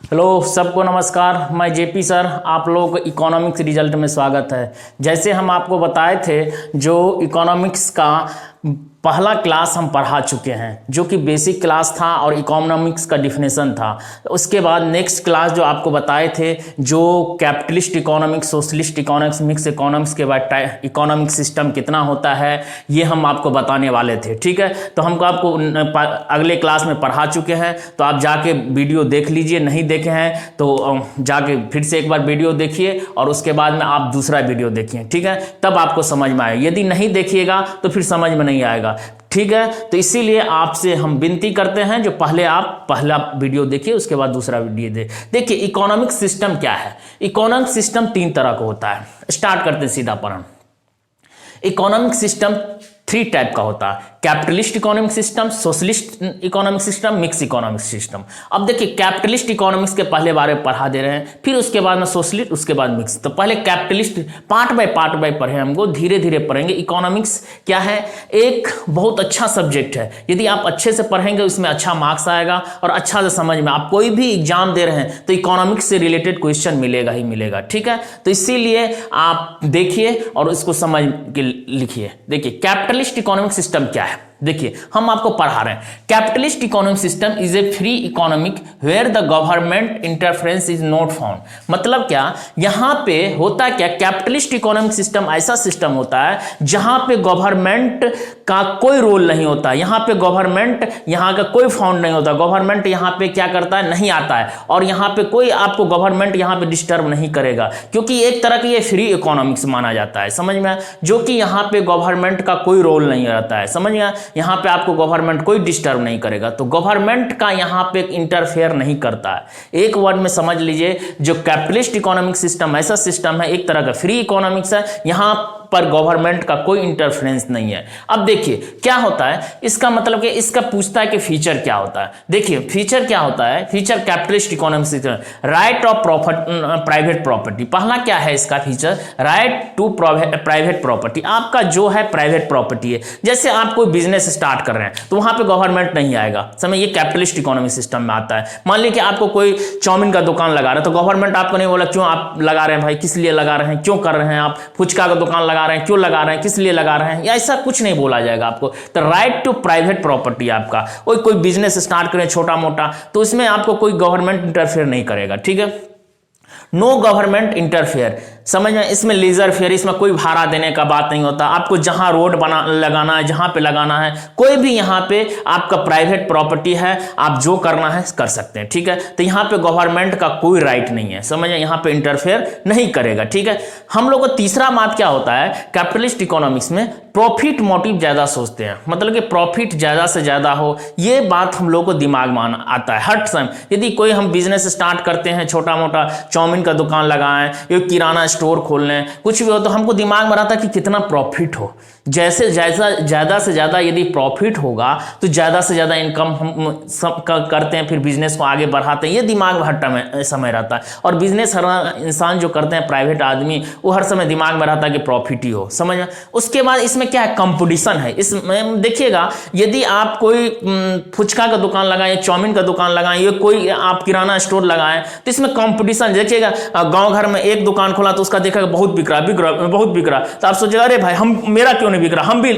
Hello सबको नमस्कार। मैं जेपी सर, आप लोगों को इकोनॉमिक्स रिजल्ट में स्वागत है। जैसे हम आपको बताए थे, जो इकोनॉमिक्स का पहला क्लास हम पढ़ा चुके हैं, जो कि बेसिक क्लास था और इकोनॉमिक्स का डिफिनेशन था। उसके बाद नेक्स्ट क्लास जो आपको बताए थे, जो capitalist economics, socialist economics, mix economics के बाद इकोनॉमिक सिस्टम कितना होता है, ये हम आपको बताने वाले थे। ठीक है, तो हमको आपको अगले क्लास में पढ़ा चुके हैं, तो आप जाके वीडियो देख लीजिए। नहीं देखे हैं तो जाके फिर से एक बार वीडियो देखिए और उसके बाद में आप दूसरा वीडियो देखिए। ठीक है, तब आपको समझ में आएगा। यदि नहीं देखिएगा तो फिर समझ में नहीं आएगा। ठीक है, तो इसीलिए आपसे हम विनती करते हैं, जो पहले आप पहला वीडियो देखिए, उसके बाद दूसरा वीडियो देखिए। इकोनॉमिक सिस्टम क्या है? इकोनॉमिक सिस्टम तीन तरह का होता है। स्टार्ट करते हैं सीधा पढ़ना। इकोनॉमिक सिस्टम 3 टाइप का होता है: capitalist economic system, socialist economic system, mix economic system. अब देखिए, कैपिटलिस्ट इकोनॉमिक्स के पहले बारे में पढ़ा दे रहे हैं, फिर उसके बाद में सोशलिस्ट, उसके बाद मिक्स। तो पहले कैपिटलिस्ट पार्ट बाय पढ़े, हमको धीरे धीरे पढ़ेंगे। इकोनॉमिक्स क्या है? एक बहुत अच्छा सब्जेक्ट है। यदि आप अच्छे से पढ़ेंगे, उसमें अच्छा मार्क्स आएगा और अच्छा से समझ में, आप कोई भी एग्जाम दे रहे हैं तो इकोनॉमिक्स से रिलेटेड क्वेश्चन मिलेगा ही मिलेगा। ठीक है, तो इसीलिए आप देखिए और इसको समझ के लिखिए। देखिए, कैपिटलिस्ट इकोनॉमिक सिस्टम क्या है? देखिए, हम आपको पढ़ा रहे हैं। Capitalist economic system is a free economic where the government interference is not found. मतलब क्या, यहां पे होता क्या, कैपिटलिस्ट इकोनॉमिक सिस्टम ऐसा सिस्टम होता है जहां पे गवर्नमेंट का कोई रोल नहीं होता। यहां पे गवर्नमेंट, यहां का कोई फाउंड नहीं होता। गवर्नमेंट यहां पे क्या करता है, नहीं आता है, और यहां पे कोई आपको गवर्नमेंट यहां पे डिस्टर्ब नहीं करेगा, क्योंकि एक तरह की ये फ्री इकोनॉमिक्स माना जाता है। समझ में? जो कि यहां पे गवर्नमेंट का कोई रोल नहीं रहता है। समझ में? यहां पे आपको गवर्नमेंट कोई डिस्टर्ब नहीं करेगा, तो गवर्नमेंट का यहां पे इंटरफेयर नहीं करता है। एक वर्ड में समझ लीजिए, जो कैपिटलिस्ट इकोनॉमिक सिस्टम ऐसा सिस्टम है, एक तरह का फ्री इकोनॉमिक्स है, यहां पर गवर्नमेंट का कोई इंटरफेरेंस नहीं है। अब देखिए क्या होता है इसका, मतलब कि इसका पूछता है कि फीचर क्या होता है। देखिए, फीचर क्या होता है? Feature capitalist economic system, right of private property. पहला क्या है इसका feature? Right to private property. आपका जो है प्राइवेट प्रॉपर्टी है। जैसे आप कोई बिजनेस स्टार्ट कर रहे हैं तो वहां पे गवर्नमेंट नहीं आएगा। समय ये कैपिटलिस्ट इकोनॉमिक सिस्टम में आता है। मान लीजिए कि आपको कोई चाउमीन का दुकान लगा रहा है, तो गवर्नमेंट आपको नहीं बोला क्यों आप लगा रहे हैं भाई, किस लिए लगा रहे हैं, क्यों कर रहे हैं, आप फुचका का दुकान लगा रहे हैं, क्यों लगा रहे हैं, किस लिए लगा रहे हैं, या ऐसा कुछ नहीं बोला जाएगा आपको। तो राइट टू प्राइवेट प्रॉपर्टी आपका, कोई बिजनेस स्टार्ट करें छोटा मोटा, तो इसमें आपको कोई गवर्नमेंट इंटरफेयर नहीं करेगा। ठीक है, नो गवर्नमेंट इंटरफेयर। समझ में? इसमें लीजर फेयर, इसमें कोई भाड़ा देने का बात नहीं होता। आपको जहां रोड लगाना है, जहां पे लगाना है, कोई भी यहां पे आपका प्राइवेट प्रॉपर्टी है, आप जो करना है कर सकते हैं। ठीक है, तो यहां पे गवर्नमेंट का कोई राइट नहीं है। समझ में? यहां पे इंटरफेयर नहीं करेगा। ठीक है, हम लोग को तीसरा बात क्या होता है कैपिटलिस्ट इकोनॉमिक्स में? प्रॉफिट मोटिव ज्यादा सोचते हैं, मतलब कि प्रॉफिट ज्यादा से ज्यादा हो, ये बात हम लोग को दिमाग में आता है हर समय। यदि कोई हम बिजनेस स्टार्ट करते हैं, छोटा मोटा चाउमीन का दुकान लगाएं, या किराना स्टोर खोल लें, कुछ भी हो, तो हमको दिमाग में रहता है कि कितना प्रॉफिट हो। जैसे ज्यादा से ज्यादा यदि प्रॉफिट होगा तो ज्यादा से ज्यादा इनकम हम सब करते हैं, फिर बिजनेस को आगे बढ़ाते हैं। ये दिमाग में हर समय रहता है। और बिजनेस हर इंसान जो करते हैं, प्राइवेट आदमी, वो हर समय दिमाग में रहता है कि प्रॉफिट ही हो। समझ में? उसके बाद इसमें क्या है, कंपटीशन है। इसमें देखिएगा, यदि आप कोई फुचका का दुकान लगाएं, चाउमीन का दुकान लगाएं, या कोई आप किराना स्टोर लगाएं, तो इसमें कंपटीशन देखिएगा। गांव घर में एक दुकान खोला तो उसका देखा बहुत बिक रहा, बहुत बिक रहा, तो आप सोचेगा अरे भाई हम, मेरा क्यों नहीं बिक रहा, हम भी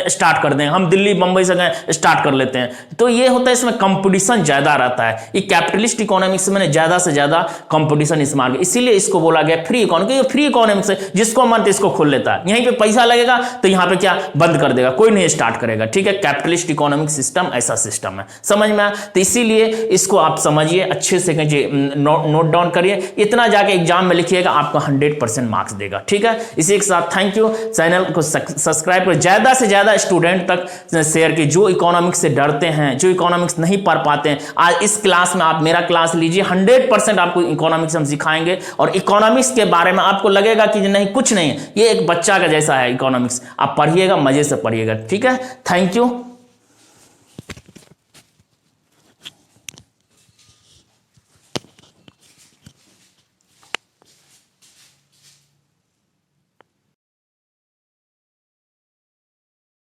स्टार्ट कर दें, हम दिल्ली बंबई से गए स्टार्ट कर लेते हैं। तो ये होता है, इसमें कंपटीशन ज्यादा रहता है। ये कैपिटलिस्ट इकोनॉमिक्स में ज्यादा से ज्यादा कंपटीशन इस मार्ग, इसीलिए इसको बोला गया फ्री इकोनॉमिक्स। ये फ्री इकोनॉमिक्स है, जिसको मन इसको खोल लेता है। यहीं पे पैसा लगेगा तो यहाँ पे क्या बंद कर देगा, कोई नहीं स्टार्ट करेगा। ठीक है, कैपिटलिस्ट इकोनॉमिक सिस्टम ऐसा सिस्टम है। समझ में? तो इसीलिए इसको आप समझिए, अच्छे से नोट डाउन करिए, इतना जाके एग्जाम में लिखिएगा, आपको 100% मार्क्स देगा। ठीक है, इसी के साथ थैंक यू। चैनल को सब्सक्राइब कर, ज्यादा से ज्यादा स्टूडेंट तक शेयर की, जो इकोनॉमिक्स से डरते हैं, जो इकोनॉमिक्स नहीं पढ़ पाते हैं। आज इस क्लास में आप मेरा क्लास लीजिए, 100% आपको इकोनॉमिक्स हम सिखाएंगे, और इकोनॉमिक्स के बारे में आपको लगेगा कि नहीं, कुछ नहीं, ये एक बच्चा का जैसा है इकोनॉमिक्स। आप पढ़िएगा, मजे से पढ़िएगा। ठीक है, थैंक यू।